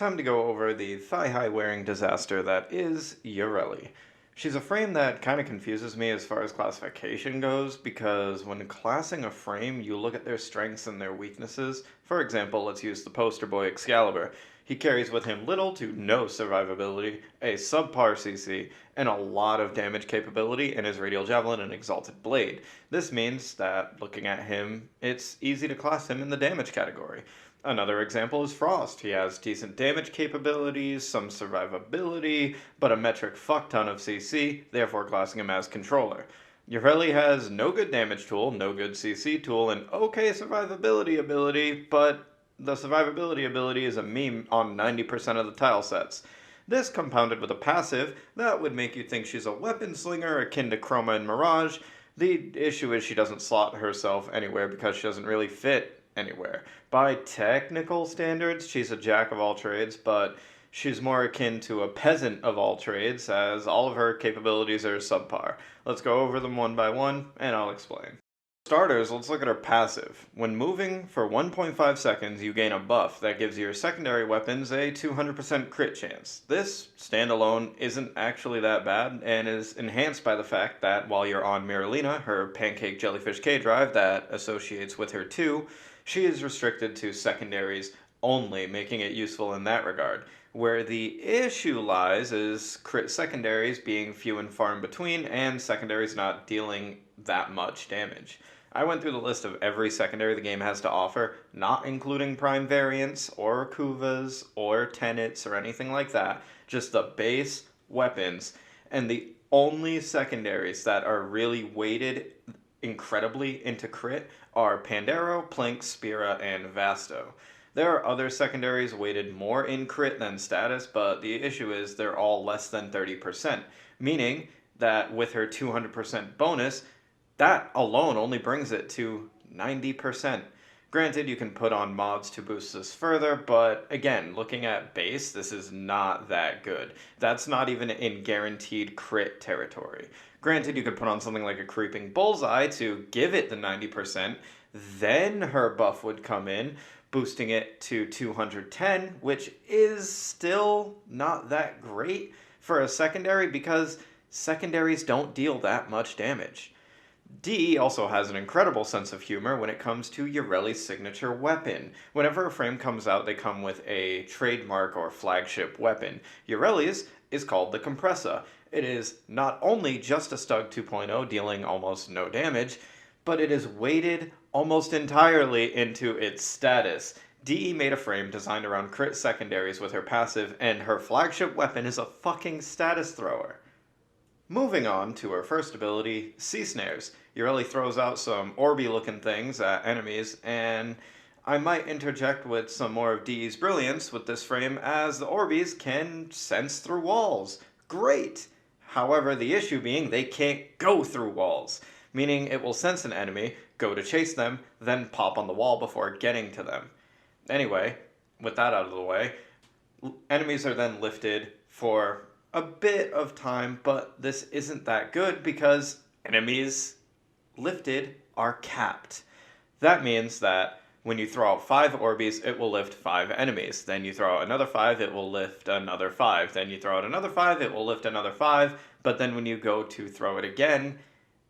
time to go over the thigh-high wearing disaster that is Yarelli. She's a frame that kind of confuses me as far as classification goes, because when classing a frame, you look at their strengths and their weaknesses. For example, let's use the poster boy Excalibur. He carries with him little to no survivability, a subpar CC, and a lot of damage capability in his Radial Javelin and Exalted Blade. This means that, looking at him, it's easy to class him in the damage category. Another example is Frost. He has decent damage capabilities, some survivability, but a metric fuckton of CC, therefore classing him as controller. Yarelli has no good damage tool, no good CC tool, and okay survivability ability, but the survivability ability is a meme on 90% of the tile sets. This compounded with a passive that would make you think she's a weapon slinger akin to Chroma and Mirage. The issue is she doesn't slot herself anywhere because she doesn't really fit anywhere. By technical standards, she's a jack of all trades, but she's more akin to a peasant of all trades, as all of her capabilities are subpar. Let's go over them one by one, and I'll explain. For starters, let's look at her passive. When moving for 1.5 seconds, you gain a buff that gives your secondary weapons a 200% crit chance. This, standalone, isn't actually that bad, and is enhanced by the fact that while you're on Miralina, her pancake jellyfish K-drive that associates with her too, she is restricted to secondaries only, making it useful in that regard. Where the issue lies is crit secondaries being few and far in between, and secondaries not dealing that much damage. I went through the list of every secondary the game has to offer, not including prime variants, or Kuvas, or Tenets, or anything like that, just the base weapons, and the only secondaries that are really weighted incredibly into crit are Pandero, Plink, Spira, and Vasto. There are other secondaries weighted more in crit than status, but the issue is they're all less than 30%, meaning that with her 200% bonus, that alone only brings it to 90%. Granted, you can put on mods to boost this further, but again, looking at base, this is not that good. That's not even in guaranteed crit territory. Granted, you could put on something like a Creeping Bullseye to give it the 90%, then her buff would come in, boosting it to 210, which is still not that great for a secondary because secondaries don't deal that much damage. D also has an incredible sense of humor when it comes to Yarelli's signature weapon. Whenever a frame comes out, they come with a trademark or flagship weapon. Yarelli's is called the Compressa. It is not only just a Stug 2.0 dealing almost no damage, but it is weighted almost entirely into its status. DE made a frame designed around crit secondaries with her passive, and her flagship weapon is a fucking status thrower. Moving on to her first ability, Sea Snares. Yarelli throws out some Orby-looking things at enemies, and I might interject with some more of DE's brilliance with this frame, as the Orbies can sense through walls. Great! However, the issue being they can't go through walls, meaning it will sense an enemy, go to chase them, then pop on the wall before getting to them. Anyway, with that out of the way, enemies are then lifted for a bit of time, but this isn't that good because enemies lifted are capped. That means that when you throw out 5 Orbies, it will lift 5 enemies. Then you throw out another 5, it will lift another 5. Then you throw out another 5, it will lift another 5. But then when you go to throw it again,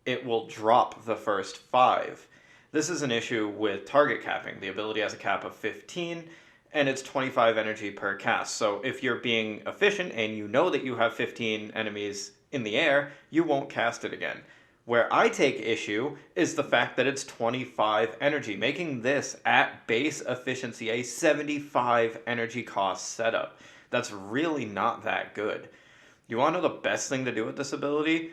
it will drop the first 5. This is an issue with target capping. The ability has a cap of 15, and it's 25 energy per cast. So if you're being efficient and you know that you have 15 enemies in the air, you won't cast it again. Where I take issue is the fact that it's 25 energy, making this, at base efficiency, a 75 energy cost setup. That's really not that good. You want to know the best thing to do with this ability?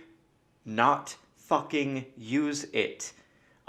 Not fucking use it.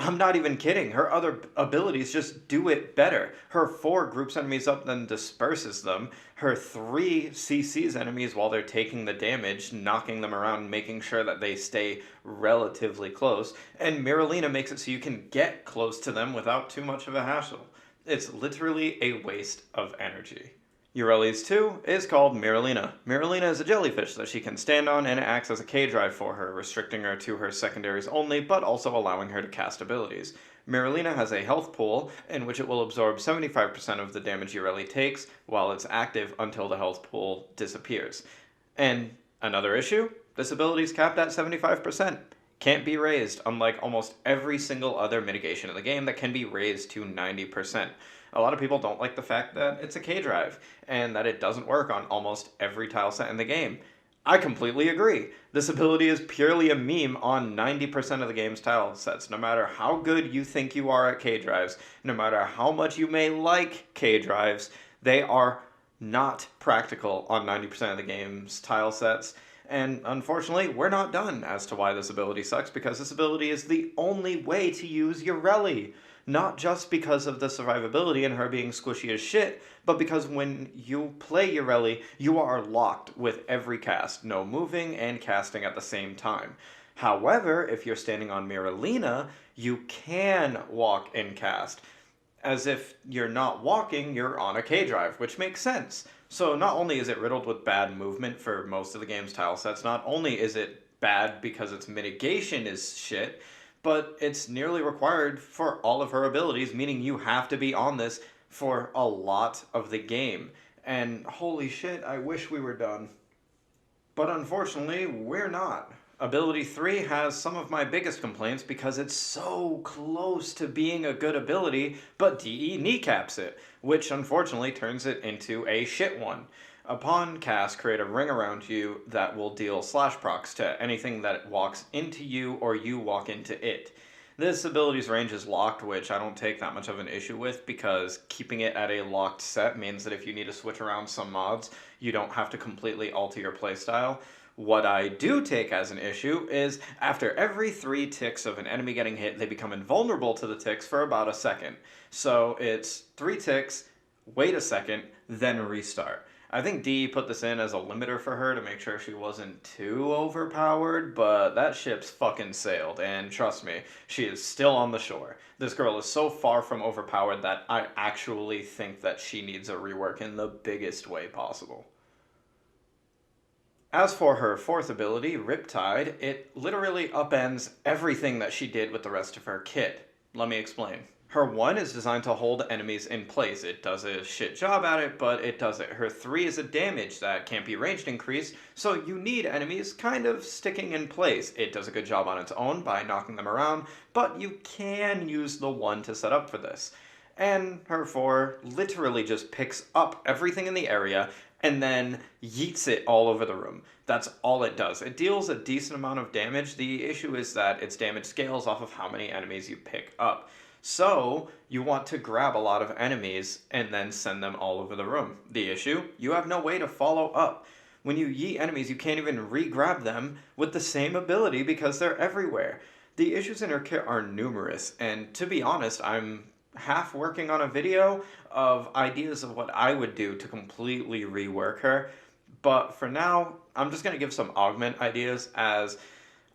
I'm not even kidding. Her other abilities just do it better. Her 4 groups enemies up, then disperses them. Her 3 CCs enemies while they're taking the damage, knocking them around, making sure that they stay relatively close. And Miralina makes it so you can get close to them without too much of a hassle. It's literally a waste of energy. Yarelli's 2 is called Miralina. Miralina is a jellyfish that she can stand on, and it acts as a K-drive for her, restricting her to her secondaries only, but also allowing her to cast abilities. Miralina has a health pool in which it will absorb 75% of the damage Yarelli takes while it's active until the health pool disappears. And another issue, this ability is capped at 75%. Can't be raised, unlike almost every single other mitigation in the game that can be raised to 90%. A lot of people don't like the fact that it's a K-drive, and that it doesn't work on almost every tile set in the game. I completely agree. This ability is purely a meme on 90% of the game's tile sets. No matter how good you think you are at K-drives, no matter how much you may like K-drives, they are not practical on 90% of the game's tile sets. And unfortunately, we're not done as to why this ability sucks, because this ability is the only way to use Yarelli. Not just because of the survivability and her being squishy as shit, but because when you play Yarelli, you are locked with every cast, no moving and casting at the same time. However, if you're standing on Miralina, you can walk and cast. As if you're not walking, you're on a K-drive, which makes sense. So not only is it riddled with bad movement for most of the game's tile sets, not only is it bad because its mitigation is shit, but it's nearly required for all of her abilities, meaning you have to be on this for a lot of the game. And holy shit, I wish we were done. But unfortunately, we're not. Ability 3 has some of my biggest complaints because it's so close to being a good ability, but DE kneecaps it, which unfortunately turns it into a shit one. Upon cast, create a ring around you that will deal slash procs to anything that walks into you or you walk into it. This ability's range is locked, which I don't take that much of an issue with, because keeping it at a locked set means that if you need to switch around some mods, you don't have to completely alter your playstyle. What I do take as an issue is after every 3 ticks of an enemy getting hit, they become invulnerable to the ticks for about a second. So it's 3 ticks, wait a second, then restart. I think Dee put this in as a limiter for her to make sure she wasn't too overpowered, but that ship's fucking sailed, and trust me, she is still on the shore. This girl is so far from overpowered that I actually think that she needs a rework in the biggest way possible. As for her 4th ability, Riptide, it literally upends everything that she did with the rest of her kit. Let me explain. Her 1 is designed to hold enemies in place. It does a shit job at it, but it does it. Her 3 is a damage that can't be ranged increase, so you need enemies kind of sticking in place. It does a good job on its own by knocking them around, but you can use the 1 to set up for this. And her 4 literally just picks up everything in the area and then yeets it all over the room. That's all it does. It deals a decent amount of damage. The issue is that its damage scales off of how many enemies you pick up. So, you want to grab a lot of enemies and then send them all over the room. The issue? You have no way to follow up. When you yeet enemies, you can't even re-grab them with the same ability because they're everywhere. The issues in her kit are numerous, and to be honest, I'm half working on a video of ideas of what I would do to completely rework her. But for now, I'm just going to give some augment ideas, as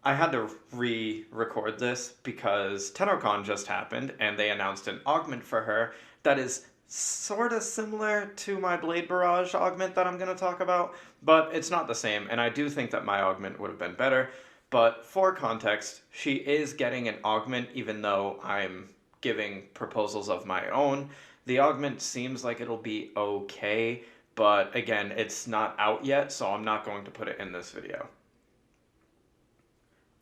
I had to re-record this because Tennocon just happened and they announced an augment for her that is sort of similar to my Blade Barrage augment that I'm going to talk about, but it's not the same, and I do think that my augment would have been better. But for context, she is getting an augment even though I'm giving proposals of my own. The augment seems like it'll be okay, but again, it's not out yet, so I'm not going to put it in this video.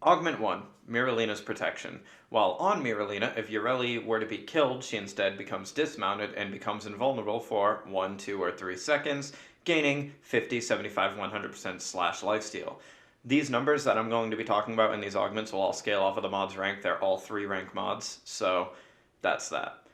Augment 1, Miralina's Protection. While on Miralina, if Yarelli were to be killed, she instead becomes dismounted and becomes invulnerable for 1, 2, or 3 seconds, gaining 50, 75, 100% slash lifesteal. These numbers that I'm going to be talking about in these augments will all scale off of the mod's rank. They're all 3 rank mods, so that's that.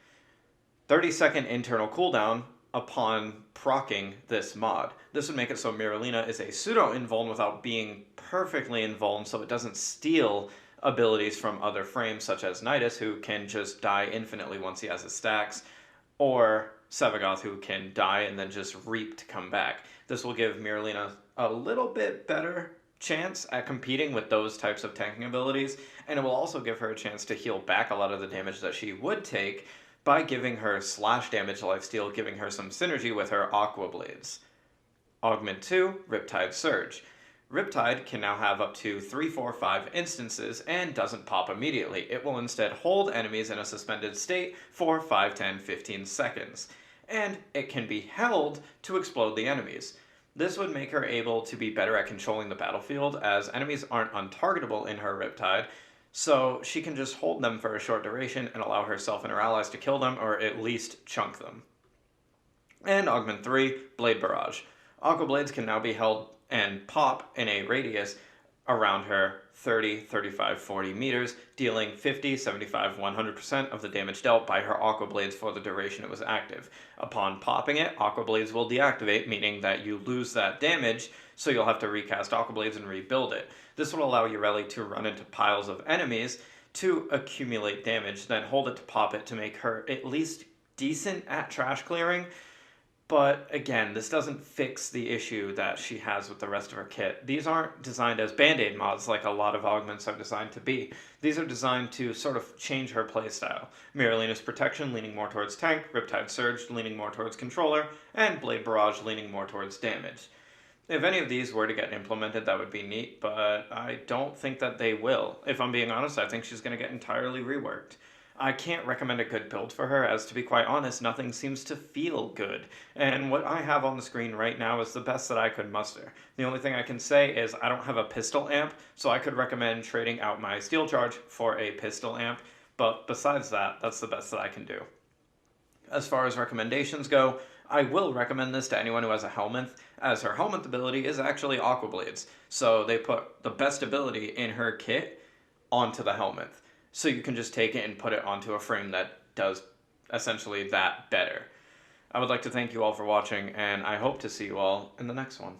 30-second internal cooldown upon proccing this mod. This would make it so Miralina is a pseudo-invuln without being perfectly invuln, so it doesn't steal abilities from other frames such as Nidus, who can just die infinitely once he has his stacks, or Sevagoth, who can die and then just reap to come back. This will give Miralina a little bit better chance at competing with those types of tanking abilities, and it will also give her a chance to heal back a lot of the damage that she would take by giving her slash damage lifesteal, giving her some synergy with her Aqua Blades. Augment 2, Riptide Surge. Riptide can now have up to 3, 4, 5 instances and doesn't pop immediately. It will instead hold enemies in a suspended state for 5, 10, 15 seconds. And it can be held to explode the enemies. This would make her able to be better at controlling the battlefield, as enemies aren't untargetable in her Riptide, so she can just hold them for a short duration and allow herself and her allies to kill them or at least chunk them. And Augment 3, Blade Barrage. Aqua Blades can now be held and pop in a radius around her 30, 35, 40 meters, dealing 50, 75, 100% of the damage dealt by her Aqua Blades for the duration it was active. Upon popping it, Aqua Blades will deactivate, meaning that you lose that damage, so you'll have to recast Aqua Blades and rebuild it. This will allow Yarelli to run into piles of enemies to accumulate damage, then hold it to pop it to make her at least decent at trash clearing. But again, this doesn't fix the issue that she has with the rest of her kit. These aren't designed as band-aid mods like a lot of augments are designed to be. These are designed to sort of change her playstyle. Miralina's Protection leaning more towards tank, Riptide Surge leaning more towards controller, and Blade Barrage leaning more towards damage. If any of these were to get implemented, that would be neat, but I don't think that they will. If I'm being honest, I think she's going to get entirely reworked. I can't recommend a good build for her, as to be quite honest, nothing seems to feel good. And what I have on the screen right now is the best that I could muster. The only thing I can say is I don't have a pistol amp, so I could recommend trading out my steel charge for a pistol amp, but besides that, that's the best that I can do. As far as recommendations go, I will recommend this to anyone who has a Helminth, as her Helminth ability is actually Aqua Blades, so they put the best ability in her kit onto the Helminth. So you can just take it and put it onto a frame that does essentially that better. I would like to thank you all for watching, and I hope to see you all in the next one.